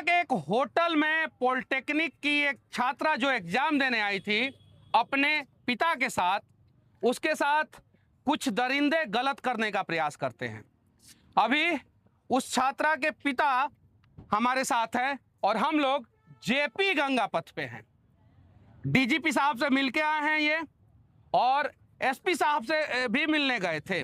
पटना के एक होटल में पॉलिटेक्निक की एक छात्रा जो एग्जाम देने आई थी अपने पिता के साथ, उसके साथ कुछ दरिंदे गलत करने का प्रयास करते हैं। अभी उस छात्रा के पिता हमारे साथ हैं और हम लोग जेपी गंगा पथ पे हैं। डीजीपी साहब से मिलके आए हैं ये, और एसपी साहब से भी मिलने गए थे।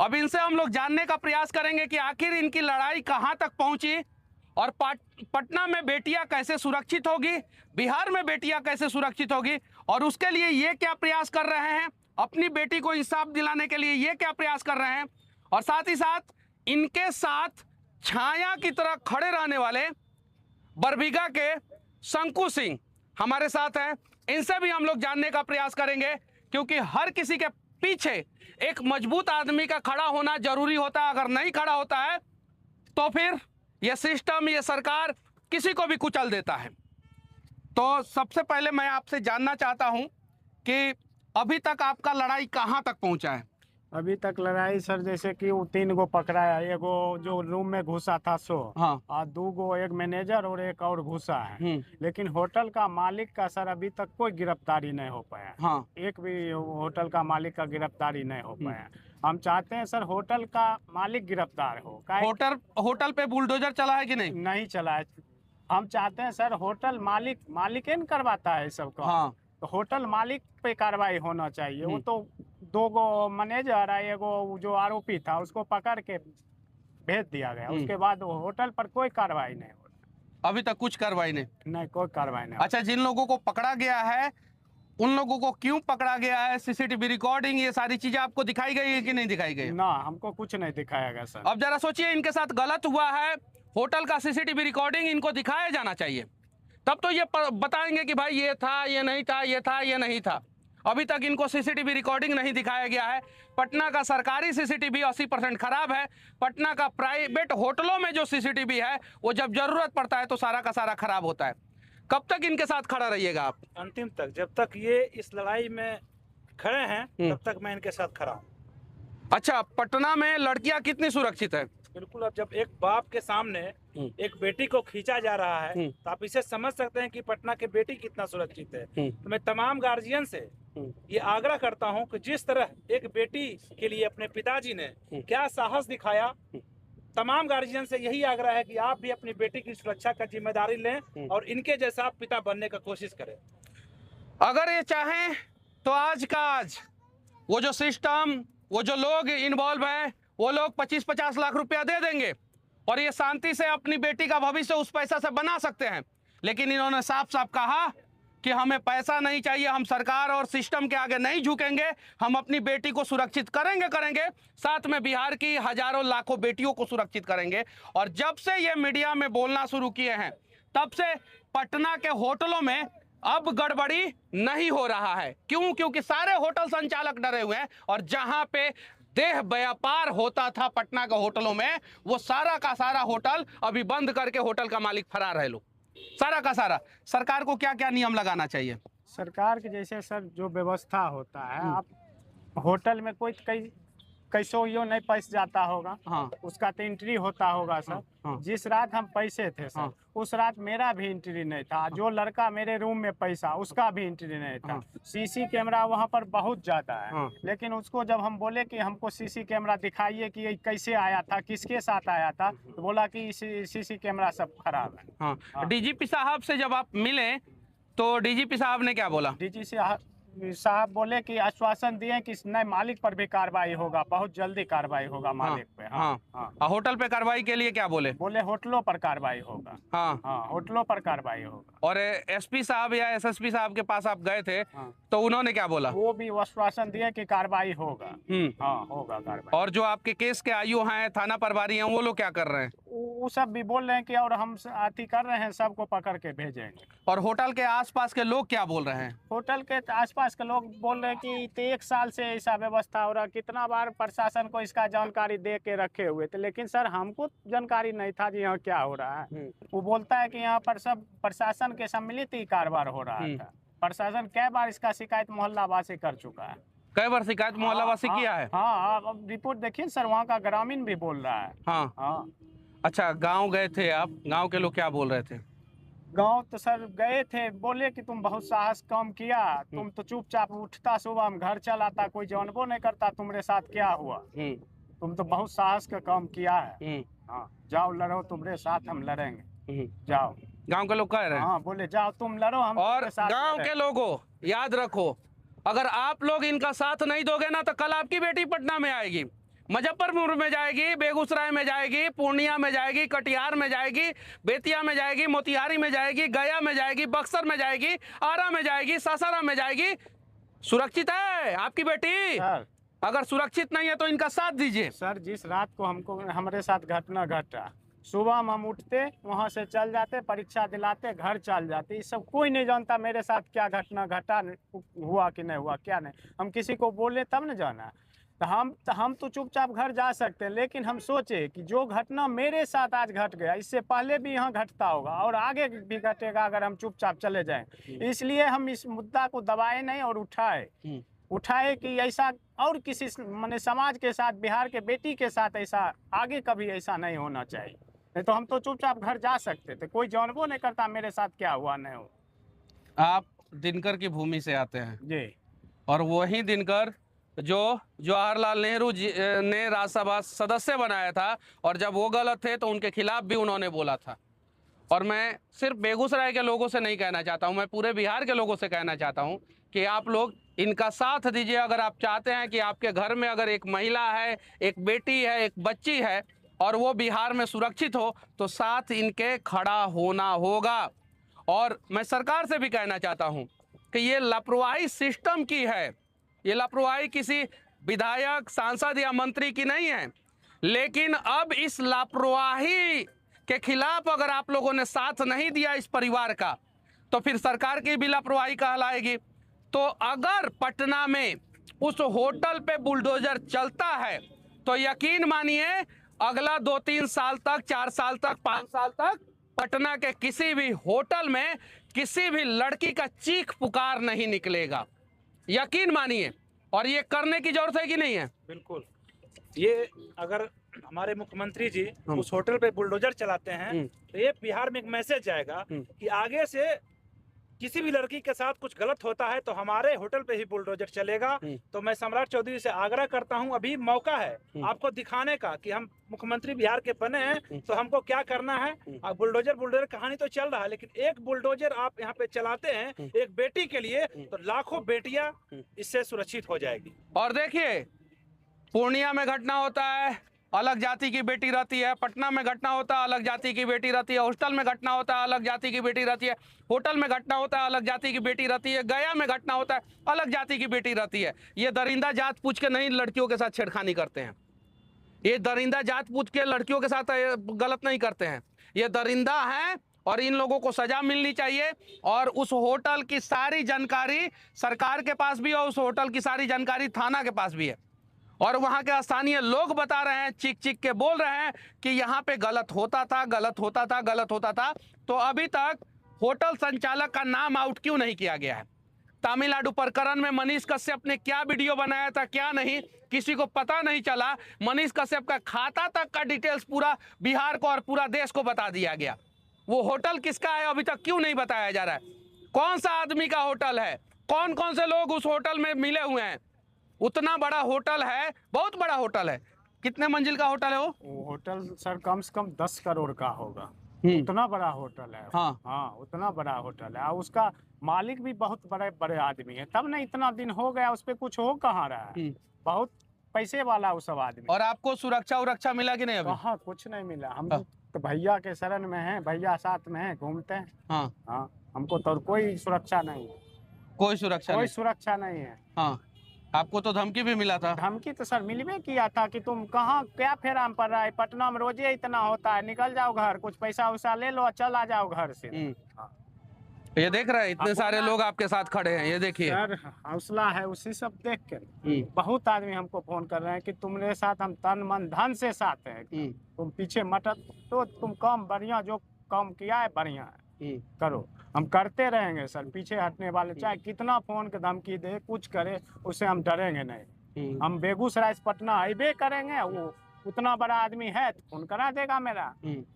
अब इनसे हम लोग जानने का प्रयास करेंगे कि आखिर इनकी लड़ाई कहां तक पहुंची और पटना में बेटियां कैसे सुरक्षित होगी, बिहार में बेटियां कैसे सुरक्षित होगी, और उसके लिए ये क्या प्रयास कर रहे हैं, अपनी बेटी को इंसाफ दिलाने के लिए ये क्या प्रयास कर रहे हैं। और साथ ही साथ इनके साथ छाया की तरह खड़े रहने वाले बरबीघा के शंकु सिंह हमारे साथ हैं। इनसे भी हम लोग जानने का प्रयास करेंगे, क्योंकि हर किसी के पीछे एक मजबूत आदमी का खड़ा होना जरूरी होता है। अगर नहीं खड़ा होता है तो फिर यह सिस्टम, यह सरकार किसी को भी कुचल देता है। तो सबसे पहले मैं आपसे जानना चाहता हूं कि अभी तक आपका लड़ाई कहां तक पहुंचा है। अभी तक लड़ाई सर, जैसे कि वो 3 गो पकड़ाया, एगो जो रूम में घुसा था सो, हाँ। और 2 गो, एक मैनेजर और एक और घुसा है। लेकिन होटल का मालिक का सर अभी तक कोई गिरफ्तारी नहीं हो पाया। हाँ। एक भी होटल का मालिक का गिरफ्तारी नहीं हो पाया। हम चाहते हैं सर होटल का मालिक गिरफ्तार हो। होटल पे बुलडोजर चला है कि नहीं? नहीं चला है। हम चाहते हैं सर होटल मालिक न करवाता है सबको। हाँ। तो होटल मालिक पे कार्रवाई होना चाहिए। वो तो 2 गो मैनेजर है, एगो जो आरोपी था उसको पकड़ के भेज दिया गया। उसके बाद वो होटल पर कोई कार्रवाई नहीं हो रहा। अभी तक कुछ कार्रवाई नहीं, कोई कार्रवाई नहीं। अच्छा, जिन लोगों को पकड़ा गया है उन लोगों को क्यों पकड़ा गया है, सीसीटीवी रिकॉर्डिंग, ये सारी चीजें आपको दिखाई गई है कि नहीं दिखाई गई? ना, हमको कुछ नहीं दिखाया गया सर। अब जरा सोचिए, इनके साथ गलत हुआ है, होटल का सीसीटीवी रिकॉर्डिंग इनको दिखाया जाना चाहिए, तब तो ये बताएंगे कि भाई ये था, ये नहीं था, ये था, ये नहीं था। अभी तक इनको सीसीटीवी रिकॉर्डिंग नहीं दिखाया गया है। पटना का सरकारी सीसीटीवी 80% खराब है। पटना का प्राइवेट होटलों में जो सीसीटीवी है वो जब जरूरत पड़ता है तो सारा का सारा खराब होता है। कब तक इनके साथ खड़ा रहिएगा आप? अंतिम तक, जब तक ये इस लड़ाई में खड़े हैं तब तक मैं इनके साथ खड़ा हूँ। अच्छा, पटना में लड़कियां कितनी सुरक्षित है? बिल्कुल। अब जब एक बाप के सामने एक बेटी को खींचा जा रहा है तो आप इसे समझ सकते हैं कि पटना की बेटी कितना सुरक्षित है। तो मैं तमाम गार्जियन से ये आग्रह करता हूं कि जिस तरह एक बेटी के लिए अपने पिताजी ने क्या साहस दिखाया, तमाम गार्जियन से यही आग्रह है कि आप भी अपनी बेटी की सुरक्षा का जिम्मेदारी लें और इनके जैसा पिता बनने का कोशिश करें। अगर ये चाहें तो आज का आज वो जो सिस्टम, वो जो लोग इन्वॉल्व हैं, वो लोग 25-50 लाख रुपया दे देंगे और ये शांति से अपनी बेटी का भविष्य उस पैसा से बना सकते हैं। लेकिन इन्होंने साफ साफ कहा कि हमें पैसा नहीं चाहिए, हम सरकार और सिस्टम के आगे नहीं झुकेंगे, हम अपनी बेटी को सुरक्षित करेंगे, साथ में बिहार की हजारों लाखों बेटियों को सुरक्षित करेंगे। और जब से ये मीडिया में बोलना शुरू किए हैं तब से पटना के होटलों में अब गड़बड़ी नहीं हो रहा है। क्यों? क्योंकि सारे होटल संचालक डरे हुए हैं, और जहां पे देह व्यापार होता था पटना के होटलों में, वो सारा का सारा होटल अभी बंद करके होटल का मालिक फरार है। लोग सारा का सारा। सरकार को क्या क्या नियम लगाना चाहिए? सरकार के जैसे सर जो व्यवस्था होता है, आप होटल में कोई कैसो यो नहीं पैसे जाता होगा। हाँ। उसका तो एंट्री होता होगा सर। हाँ। जिस रात हम पैसे थे सर, उस रात मेरा भी एंट्री नहीं था। जो लड़का मेरे रूम में पैसा, उसका भी एंट्री नहीं था। सीसी कैमरा वहाँ पर बहुत ज्यादा है। लेकिन उसको जब हम बोले कि हमको सीसी कैमरा दिखाइए कि ये कैसे आया था, किसके साथ आया था, तो बोला कि सीसी कैमरा सब खराब है। डीजीपी साहब से जब आप मिले तो डीजीपी साहब ने क्या बोला? डीजीपी साहब बोले कि आश्वासन दिए कि नहीं, मालिक पर भी कार्रवाई होगा, बहुत जल्दी कार्रवाई होगा मालिक पे। हाँ। होटल पे कार्रवाई के लिए क्या बोले? बोले होटलों पर कार्रवाई होगा। हाँ, होटलों पर कार्रवाई होगा। और एसपी साहब या एसएसपी साहब के पास आप गए थे तो उन्होंने क्या बोला? वो भी आश्वासन दिए कि कार्रवाई होगा। होगा कार्रवाई। और जो आपके केस के आयु हैं, थाना प्रभारी हैं, वो लोग क्या कर रहे हैं? वो सब भी बोल रहे हैं कि और हम आती कर रहे हैं, सबको पकड़ के भेजेंगे। और होटल के आसपास के लोग क्या बोल रहे हैं? होटल के आसपास के लोग बोल रहे हैं कि 1 साल से ऐसा व्यवस्था हो रहा, कितना बार प्रशासन को इसका जानकारी दे के रखे हुए थे, लेकिन सर हमको जानकारी नहीं था कि यहाँ क्या हो रहा है। वो बोलता है कि यहाँ पर सब प्रशासन के सम्मिलित ही कारोबार हो रहा था। प्रशासन कई बार इसका शिकायत मोहल्लावासी कर चुका है। कई बार शिकायत मोहल्लावासी किया है? हाँ, अब रिपोर्ट देखिए सर, वहाँ का ग्रामीण भी बोल रहा है। हाँ। अच्छा, गांव गए थे आप, गांव के लोग क्या बोल रहे थे? गांव तो सर गए थे, बोले कि तुम बहुत साहस कम किया, तुम तो चुपचाप उठता सुबह में घर चल आता, कोई जानबो नहीं करता तुम्हारे साथ क्या हुआ, तुम तो बहुत साहस का काम किया है। हाँ, जाओ लड़ो, तुम्हारे साथ हम लड़ेंगे, जाओ। गांव के लोग कह रहे हैं। हाँ, बोले जाओ तुम लड़ो, हम और तुम्हारे साथ गांव लड़ेंगे। के लोगों, याद रखो, अगर आप लोग इनका साथ नहीं दोगे ना तो कल आपकी बेटी पटना में आएगी, मुजफ्फरपुर में जाएगी, बेगूसराय में जाएगी, पूर्णिया में जाएगी, कटिहार में जाएगी, बेतिया में जाएगी, मोतिहारी में जाएगी, गया में जाएगी, बक्सर में जाएगी, आरा में जाएगी, सासाराम में जाएगी। सुरक्षित है आपकी बेटी? सर, अगर सुरक्षित नहीं है तो इनका साथ दीजिए। सर जिस रात को हमको हमारे साथ घटना घटा, सुबह में हम उठते, वहाँ से चल जाते, परीक्षा दिलाते, घर चल जाते, ये सब कोई नहीं जानता मेरे साथ क्या घटना घटा, हुआ कि नहीं हुआ, क्या नहीं। हम किसी को बोले तब न जाना, तो हम तो चुपचाप घर जा सकते हैं, लेकिन हम सोचे कि जो घटना मेरे साथ आज घट गया, इससे पहले भी यहाँ घटता होगा और आगे भी घटेगा अगर हम चुपचाप चले जाएं। इसलिए हम इस मुद्दा को दबाए नहीं और उठाए कि ऐसा और किसी माने समाज के साथ, बिहार के बेटी के साथ ऐसा आगे कभी ऐसा नहीं होना चाहिए। नहीं तो हम तो चुपचाप घर जा सकते थे, कोई जानबो नहीं करता मेरे साथ क्या हुआ नहीं हो। आप दिनकर की भूमि से आते हैं जी, और वही दिनकर जो जवाहरलाल नेहरू जी ने राज्यसभा सदस्य बनाया था, और जब वो गलत थे तो उनके खिलाफ भी उन्होंने बोला था। और मैं सिर्फ बेगूसराय के लोगों से नहीं कहना चाहता हूँ, मैं पूरे बिहार के लोगों से कहना चाहता हूँ कि आप लोग इनका साथ दीजिए। अगर आप चाहते हैं कि आपके घर में अगर एक महिला है, एक बेटी है, एक बच्ची है और वो बिहार में सुरक्षित हो, तो साथ इनके खड़ा होना होगा। और मैं सरकार से भी कहना चाहता हूँ कि ये लापरवाही सिस्टम की है, ये लापरवाही किसी विधायक, सांसद या मंत्री की नहीं है। लेकिन अब इस लापरवाही के खिलाफ अगर आप लोगों ने साथ नहीं दिया इस परिवार का, तो फिर सरकार की भी लापरवाही कहलाएगी। तो अगर पटना में उस होटल पे बुलडोजर चलता है तो यकीन मानिए अगला 2-3 साल तक, 4 साल तक, 5 साल तक पटना के किसी भी होटल में किसी भी लड़की का चीख पुकार नहीं निकलेगा, यकीन मानिए। और ये करने की जरूरत है कि नहीं है? बिल्कुल। ये अगर हमारे मुख्यमंत्री जी उस होटल पे बुलडोजर चलाते हैं तो ये बिहार में एक मैसेज जाएगा कि आगे से किसी भी लड़की के साथ कुछ गलत होता है तो हमारे होटल पे ही बुलडोजर चलेगा। तो मैं सम्राट चौधरी से आग्रह करता हूं, अभी मौका है आपको दिखाने का कि हम मुख्यमंत्री बिहार के बने हैं तो हमको क्या करना है। बुलडोजर कहानी तो चल रहा है, लेकिन एक बुलडोजर आप यहाँ पे चलाते हैं एक बेटी के लिए, तो लाखों बेटियां इससे सुरक्षित हो जाएगी। और देखिए, पूर्णिया में घटना होता है, अलग जाति की बेटी रहती है, पटना में घटना होता है, अलग जाति की बेटी रहती है, हॉस्टल में घटना होता है, अलग जाति की बेटी रहती है, होटल में घटना होता है, अलग जाति की बेटी रहती है, गया में घटना होता है, अलग जाति की बेटी रहती है। ये दरिंदा जात पूछ के नहीं लड़कियों के साथ छेड़खानी करते हैं, ये दरिंदा जात पूछ के लड़कियों के साथ गलत नहीं करते हैं, ये दरिंदा हैं और इन लोगों को सजा मिलनी चाहिए। और उस होटल की सारी जानकारी सरकार के पास भी है, उस होटल की सारी जानकारी थाना के पास भी है, और वहाँ के स्थानीय लोग बता रहे हैं, चीख चीख के बोल रहे हैं कि यहाँ पे गलत होता था, गलत होता था, गलत होता था। तो अभी तक होटल संचालक का नाम आउट क्यों नहीं किया गया है? तमिलनाडु प्रकरण में मनीष कश्यप ने क्या वीडियो बनाया था, क्या नहीं, किसी को पता नहीं चला। मनीष कश्यप का खाता तक का डिटेल्स पूरा बिहार को और पूरा देश को बता दिया गया। वो होटल किसका है अभी तक क्यों नहीं बताया जा रहा है? कौन सा आदमी का होटल है, कौन कौन से लोग उस होटल में मिले हुए हैं? उतना बड़ा होटल है, बहुत बड़ा होटल है। कितने मंजिल का होटल है वो होटल सर कम से कम 10 करोड़ का होगा, उतना बड़ा होटल है। हाँ, उतना बड़ा होटल है, और उसका मालिक भी बहुत बड़े बड़े आदमी है, तब ना इतना दिन हो गया उस पर कुछ हो कहाँ रहा है, बहुत पैसे वाला वो सब आदमी। और आपको सुरक्षा मिला कि नहीं? अभी कहाँ कुछ नहीं मिला, हम तो भैया के शरण में हैं, भैया साथ में हैं, घूमते हैं। हाँ, हमको तो कोई सुरक्षा नहीं है, कोई सुरक्षा नहीं है। हाँ, आपको तो धमकी भी मिला था? धमकी तो सर मिलवे किया था कि तुम कहाँ क्या फेरा में पड़ रहा है, पटना में रोजे इतना होता है, निकल जाओ घर, कुछ पैसा वैसा ले लो, चला जाओ घर से। ये देख रहे हैं इतने सारे लोग आपके साथ खड़े हैं, ये देखिए सर हौसला है उसी सब देख के। बहुत आदमी हमको फोन कर रहे हैं कि तुम्हारे साथ हम तन मन धन से साथ हैं, तुम पीछे मत, तो तुम काम बढ़िया, जो काम किया है बढ़िया है, करो, हम करते रहेंगे सर, पीछे हटने वाले चाहे कितना फोन के धमकी दे, कुछ करे, उससे हम डरेंगे नहीं। हम बेगूसराय से पटना हाईवे करेंगे, वो उतना बड़ा आदमी है तो खून करा देगा मेरा,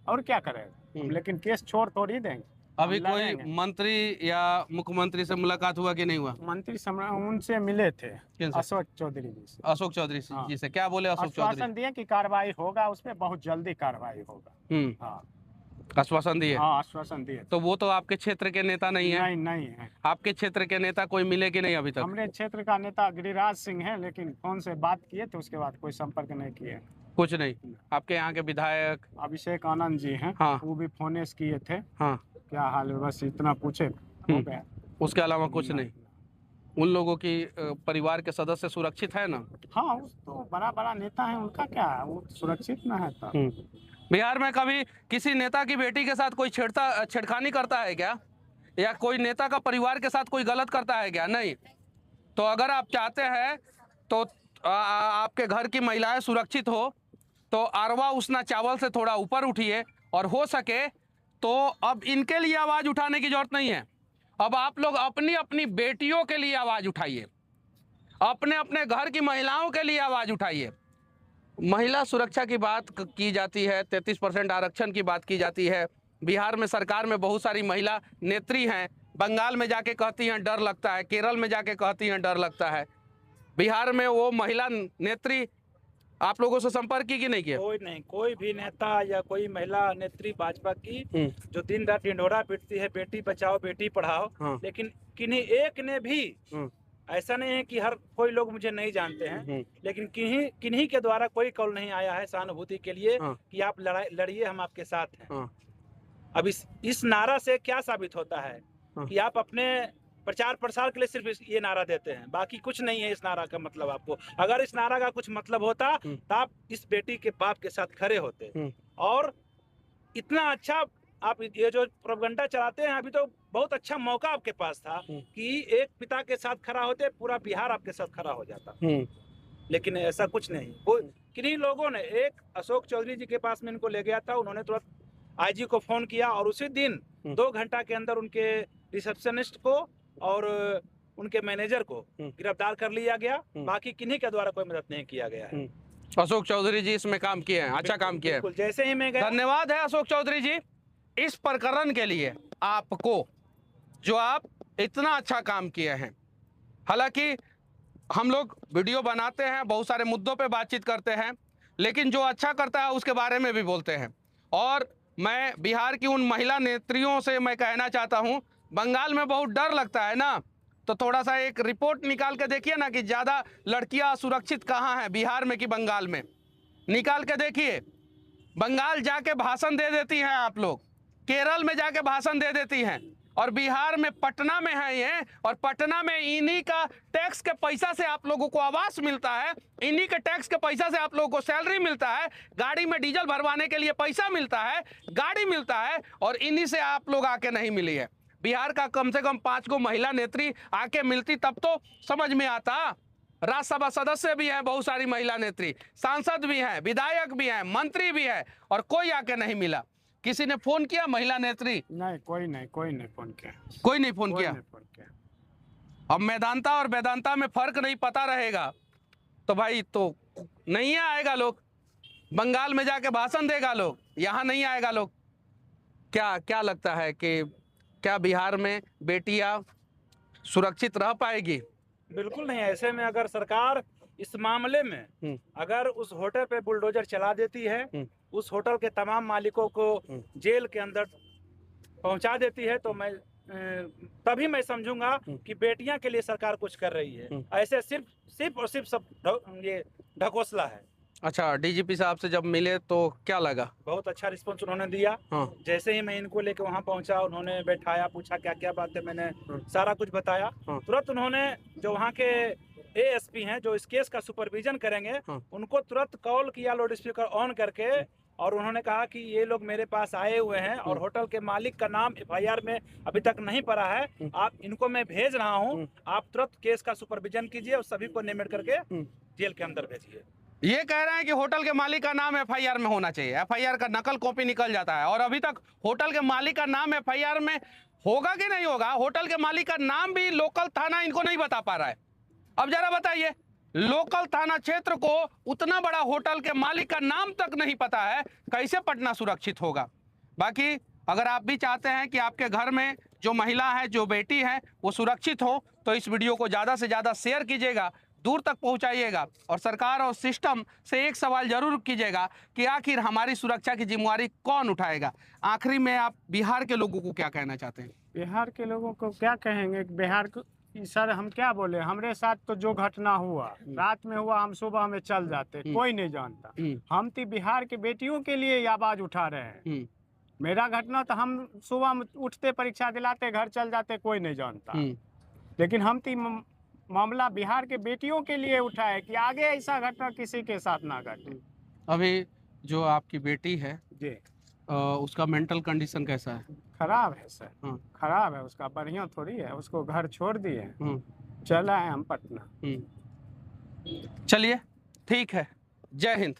और क्या करेगा, लेकिन केस छोड़ थोड़ी देंगे। अभी हम कोई लड़ेंगे। मंत्री या मुख्यमंत्री से मुलाकात हुआ कि नहीं हुआ? मंत्री उनसे मिले थे, किनसे? अशोक चौधरी जी से। अशोक चौधरी हाँ। जी से क्या बोले अशोक चौधरी? आश्वासन दिए कि कार्रवाई होगा, उस पर बहुत जल्दी कार्रवाई होगा। हाँ आश्वासन दिए? हाँ आश्वासन दिए। तो वो तो आपके क्षेत्र के नेता नहीं है? नहीं नहीं है। आपके क्षेत्र के नेता कोई मिले कि नहीं अभी तक? हमारे क्षेत्र का नेता गिरिराज सिंह है, लेकिन फोन से बात किए थे, उसके बाद कोई संपर्क नहीं किए। कुछ नहीं? आपके यहाँ के विधायक अभिषेक आनंद जी हैं, हाँ। वो भी फोन से किए थे, हाँ, क्या हाल है, बस इतना पूछे हो गया। उसके अलावा कुछ नहीं? उन लोगों की परिवार के सदस्य सुरक्षित है ना? हाँ तो बड़ा बड़ा नेता है, उनका क्या है, वो सुरक्षित ना है तो। बिहार में कभी किसी नेता की बेटी के साथ कोई छेड़खानी करता है क्या, या कोई नेता का परिवार के साथ कोई गलत करता है क्या? नहीं। तो अगर आप चाहते हैं तो आपके घर की महिलाएं सुरक्षित हो तो अरवा उसना चावल से थोड़ा ऊपर उठिए, और हो सके तो अब इनके लिए आवाज़ उठाने की जरूरत नहीं है। अब आप लोग अपनी अपनी बेटियों के लिए आवाज़ उठाइए, अपने अपने घर की महिलाओं के लिए आवाज़ उठाइए। महिला सुरक्षा की बात की जाती है, 33% आरक्षण की बात की जाती है। बिहार में सरकार में बहुत सारी महिला नेत्री हैं, बंगाल में जाके कहती हैं डर लगता है, केरल में जाके कहती हैं डर लगता है। बिहार में वो महिला नेत्री आप लोगों से संपर्क की कि नहीं किया? कोई नहीं, कोई भी नेता या कोई महिला नेत्री भाजपा की जो दिन रात ढिंढोरा पीटती है बेटी बचाओ बेटी पढ़ाओ, लेकिन किन्हीं एक ने भी, ऐसा नहीं है कि हर कोई लोग मुझे नहीं जानते हैं, लेकिन किन्हीं के द्वारा कोई कॉल नहीं आया है सहानुभूति के लिए कि आप लड़िए, हम आपके साथ हैं। अब इस नारा से क्या साबित होता है कि आप अपने प्रचार प्रसार के लिए सिर्फ ये नारा देते हैं, बाकी कुछ नहीं है इस नारा का मतलब। आपको अगर इस नारा का कुछ मतलब होता तो आप इस बेटी के बाप के साथ खड़े होते। और इतना अच्छा आप ये जो प्रोपगंडा चलाते हैं, अभी तो बहुत अच्छा मौका आपके पास था कि एक पिता के साथ खड़ा होते, पूरा बिहार आपके साथ खड़ा हो जाता, लेकिन ऐसा कुछ नहीं। किन्हीं लोगों ने एक अशोक चौधरी जी के पास में इनको ले गया था, उन्होंने तुरंत आईजी को फोन किया और उसी दिन 2 घंटा के अंदर उनके रिसेप्शनिस्ट को और उनके मैनेजर को गिरफ्तार कर लिया गया। बाकी किन्हीं के द्वारा कोई मदद नहीं किया गया है। अशोक चौधरी जी इसमें काम किए हैं, अच्छा काम किया है। जैसे ही मैं गया, धन्यवाद है अशोक चौधरी जी इस प्रकरण के लिए आपको, जो आप इतना अच्छा काम किए हैं। हालांकि हम लोग वीडियो बनाते हैं, बहुत सारे मुद्दों पे बातचीत करते हैं, लेकिन जो अच्छा करता है उसके बारे में भी बोलते हैं। और मैं बिहार की उन महिला नेत्रियों से मैं कहना चाहता हूं, बंगाल में बहुत डर लगता है ना, तो थोड़ा सा एक रिपोर्ट निकाल के देखिए ना कि ज़्यादा लड़कियां सुरक्षित कहाँ हैं, बिहार में कि बंगाल में। निकाल के देखिए। बंगाल जाके भाषण दे देती हैं आप लोग, केरल में जाके भाषण दे देती हैं, और बिहार में पटना में है ये, और पटना में इन्हीं का टैक्स के पैसा से आप लोगों को आवास मिलता है, इन्हीं के टैक्स के पैसा से आप लोगों को सैलरी मिलता है, गाड़ी में डीजल भरवाने के लिए पैसा मिलता है, गाड़ी मिलता है, और इन्हीं से आप लोग आके नहीं मिली है। बिहार का कम से कम 5 को महिला नेत्री आके मिलती तब तो समझ में आता। राज्यसभा सदस्य भी हैं बहुत सारी महिला नेत्री, सांसद भी हैं, विधायक भी हैं, मंत्री भी है, और कोई आके नहीं मिला। किसी ने फोन किया महिला नेत्री? नहीं, कोई नहीं फोन किया। कोई नहीं फोन किया। अब मैदानता और वेदांता में फर्क नहीं पता रहेगा तो भाई तो नहीं आएगा लोग। बंगाल में जाके भाषण देगा लोग, यहाँ नहीं आएगा लोग। क्या लगता है कि क्या बिहार में बेटियां सुरक्षित रह पाएगी? बिल्कुल नहीं। ऐसे में अगर सरकार इस मामले में अगर उस होटल पे बुलडोजर चला देती है, उस होटल के तमाम मालिकों को जेल के अंदर पहुंचा देती है, तो तभी मैं समझूंगा कि बेटियां के लिए सरकार कुछ कर रही है। ऐसे सिर्फ और सिर्फ सब ये ढकोसला है। अच्छा, डीजीपी साहब से जब मिले तो क्या लगा? बहुत अच्छा रिस्पॉन्स उन्होंने दिया। जैसे ही मैं इनको लेके वहाँ पहुँचा, उन्होंने बैठाया, पूछा क्या क्या बात है, मैंने सारा कुछ बताया। तुरंत उन्होंने जो वहाँ के एएसपी हैं जो इस केस का सुपरविजन करेंगे, उनको तुरंत कॉल किया लाउड स्पीकर ऑन करके, और उन्होंने कहा कि ये लोग मेरे पास आए हुए हैं और होटल के मालिक का नाम एफआईआर में अभी तक नहीं पड़ा है, आप इनको मैं भेज रहा हूँ, आप तुरंत केस का सुपरविजन कीजिए और सभी को नियमित करके जेल के अंदर भेजिए। ये कह रहे हैं कि होटल के मालिक का नाम एफआईआर में होना चाहिए, एफआईआर का नकल कॉपी निकल जाता है, और अभी तक होटल के मालिक का नाम एफआईआर में होगा कि नहीं होगा, होटल के मालिक का नाम भी लोकल थाना इनको नहीं बता पा रहा है। अब जरा बताइए, लोकल थाना क्षेत्र को उतना बड़ा होटल के मालिक का नाम तक नहीं पता है, कैसे पटना सुरक्षित होगा। बाकी अगर आप भी चाहते हैं कि आपके घर में जो महिला है, जो बेटी है, वो सुरक्षित हो, तो इस वीडियो को ज़्यादा से ज़्यादा शेयर कीजिएगा, दूर तक पहुंचाइएगा और सरकार और सिस्टम से एक सवाल जरूर कीजिएगा कि आखिर हमारी सुरक्षा की जिम्मेवारी कौन उठाएगा। आखिरी में आप बिहार के लोगों को क्या कहना चाहते हैं? बिहार के लोगों को क्या कहेंगे, बिहार को सर हम क्या बोले, हमारे साथ तो जो घटना हुआ रात में हुआ, हम सुबह में चल जाते, कोई नहीं जानता। हम तो बिहार के बेटियों के लिए आवाज उठा रहे हैं। मेरा घटना तो हम सुबह में उठते, परीक्षा दिलाते, घर चल जाते, कोई नहीं जानता। लेकिन हम तो मामला बिहार के बेटियों के लिए उठाए कि आगे ऐसा घटना किसी के साथ ना घटे। अभी जो आपकी बेटी है जी, उसका मेंटल कंडीशन कैसा है? खराब है सर, खराब है उसका, बढ़िया थोड़ी है। उसको घर छोड़ दिए, चला है हम पटना। चलिए ठीक है, जय हिंद।